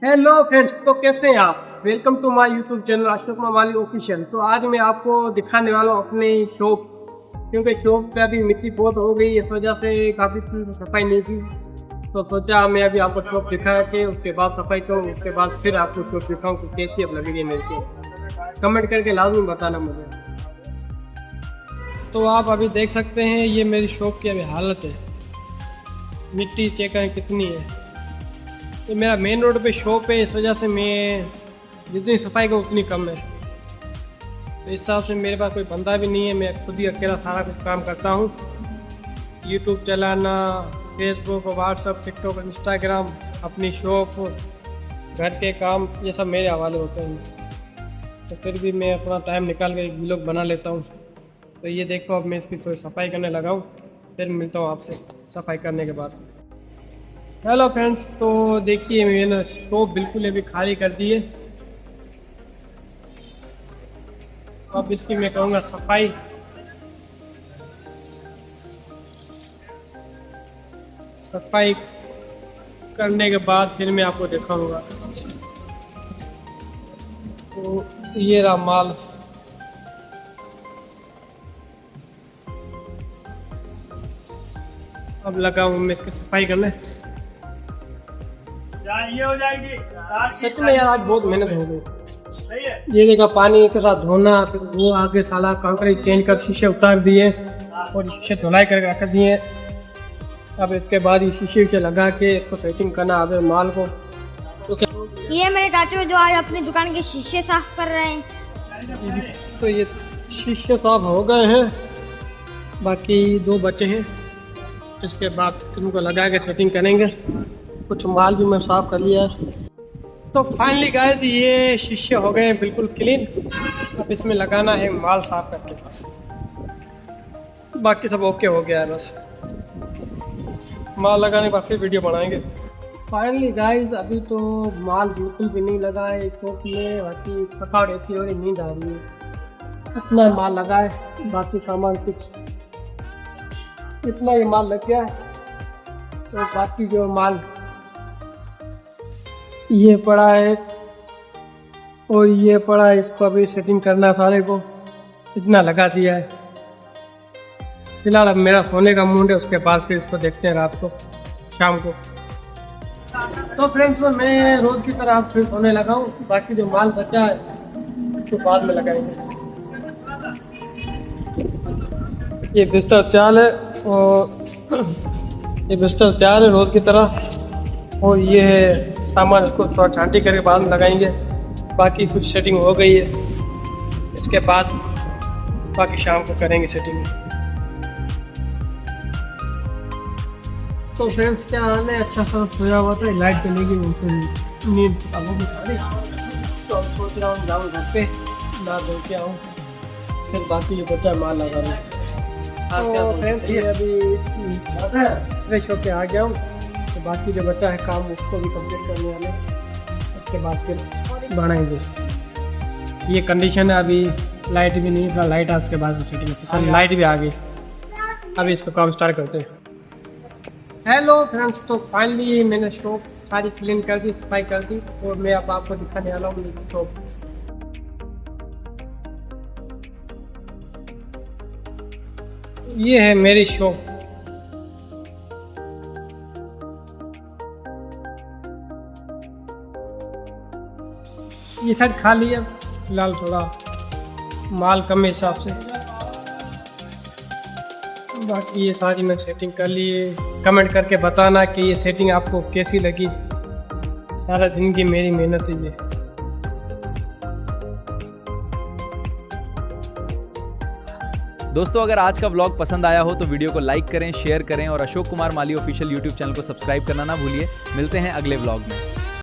Hello friends, तो कैसे हैं आप। Welcome to my YouTube channel Ashok Kumar Mali official. तो आज मैं आपको दिखाने वाला हूँ अपनी शॉप, क्योंकि शॉप पे अभी मिट्टी बहुत हो गई है, इस वजह से काफ़ी सफाई नहीं की। तो सोचा मैं अभी आपको शॉप दिखा के उसके बाद सफाई करूँ, उसके बाद फिर आपको शॉप दिखाऊँ कि कैसी अब लगी है मेरे को। कमेंट करके लाजमी बताना मुझे। तो आप अभी देख सकते हैं ये मेरी शॉप की अभी हालत है, मिट्टी चेक करें कितनी है। तो मेरा मेन रोड पे शॉप है, इस वजह से मैं जितनी सफाई का उतनी कम है। तो इस हिसाब से मेरे पास कोई बंदा भी नहीं है, मैं खुद ही अकेला सारा कुछ काम करता हूँ। यूट्यूब चलाना, फेसबुक, व्हाट्सअप, टिकटॉक, इंस्टाग्राम, अपनी शॉप, घर के काम, ये सब मेरे हवाले होते हैं। तो फिर भी मैं अपना टाइम निकाल कर व्लॉग बना लेता हूँ। तो ये देखो, अब मैं इसकी थोड़ी सफाई करने लगा हूँ, फिर मिलता हूँ आपसे सफाई करने के बाद। हेलो फ्रेंड्स, तो देखिए मैंने शॉप बिल्कुल अभी खाली कर दी है। अब इसकी मैं कहूँगा सफाई। सफाई करने के बाद फिर मैं आपको दिखाऊंगा। तो ये रहा माल। अब लगा हूँ मैं इसकी सफाई करने। ये हो जाएगी। सच में यार आज बहुत मेहनत हो गई। ये देखा, पानी के साथ धोना, फिर वो आगे साला कंक्रीट चेंज कर शीशे उतार दिए और शीशे धुलाई करके रख दिए। अब इसके बाद ये शीशे लगा के इसको सेटिंग करना अब माल को। ये मेरे चाचू जो आज अपनी दुकान के शीशे साफ कर रहे हैं। तो ये शीशे साफ हो गए हैं, बाकी 2 बचे हैं। इसके बाद इनको लगा के सेटिंग करेंगे। कुछ माल भी मैं साफ कर लिया है। तो फाइनली गाइस, ये शीशे हो गए हैं बिल्कुल क्लीन। अब इसमें लगाना है माल साफ करके, बाकी सब ओके हो गया है। बस माल लगाने के बाद फिर वीडियो बनाएंगे। फाइनली गाइस, अभी तो माल बिल्कुल भी नहीं लगा है शॉप में, बाकी थकावट ऐसी हो रही, नींद आ रही है। इतना माल लगा है, बाकी सामान कुछ इतना ही माल लग गया है। तो बाकी जो माल ये पड़ा है और ये पड़ा है, इसको अभी सेटिंग करना सारे को, इतना लगा दिया है। फिलहाल अब मेरा सोने का मूड है, उसके बाद फिर इसको देखते हैं रात को, शाम को। तो फ्रेंड्स, मैं रोज की तरह अब फिर सोने लगा हूँ। बाकी जो माल बचा है उसको बाद में लगाएंगे। ये बिस्तर तैयार है और ये बिस्तर तैयार है रोज की तरह। और ये है सामान, इसको थोड़ा छांटी करके बाद में लगाएंगे। बाकी कुछ सेटिंग हो गई है, इसके बाद बाकी शाम को करेंगे सेटिंग। तो फ्रेंड्स, क्या हाल है, अच्छा सा सोया हुआ था, लाइट चलेगी उनसे नींद अब होगी सारी। तो अब सोच रहा हूँ जाऊँ घर पे, ना धो के आऊँ, फिर बाकी जो बचा माल लगा लूँ। तो फ्रेंड्स, ये अभी फ्रेश होके आ गया हूँ। तो बाकी जो बचा है काम उसको भी कंप्लीट करने वाले, उसके बाद फिर बनाएंगे। ये कंडीशन है, अभी लाइट भी नहीं था, लाइट आज के बाद सेटिंग तो लाइट भी आ गई। अभी इसका काम स्टार्ट करते हैं। हेलो फ्रेंड्स, तो फाइनली मैंने शॉप सारी क्लीन कर दी, सफाई कर दी और मैं अब आपको दिखाने वाला हूँ मेरी शॉप। ये है मेरी शॉप। ये साइड खाली है फिलहाल, थोड़ा माल कम है हिसाब से। बाकी ये सारी मैं सेटिंग कर ली है। कमेंट करके बताना कि ये सेटिंग आपको कैसी लगी। सारा दिन की मेरी मेहनत है ये। दोस्तों, अगर आज का व्लॉग पसंद आया हो तो वीडियो को लाइक करें, शेयर करें और Ashok Kumar Mali official YouTube channel को सब्सक्राइब करना ना भूलिए। मिलते हैं अगले व्लॉग में।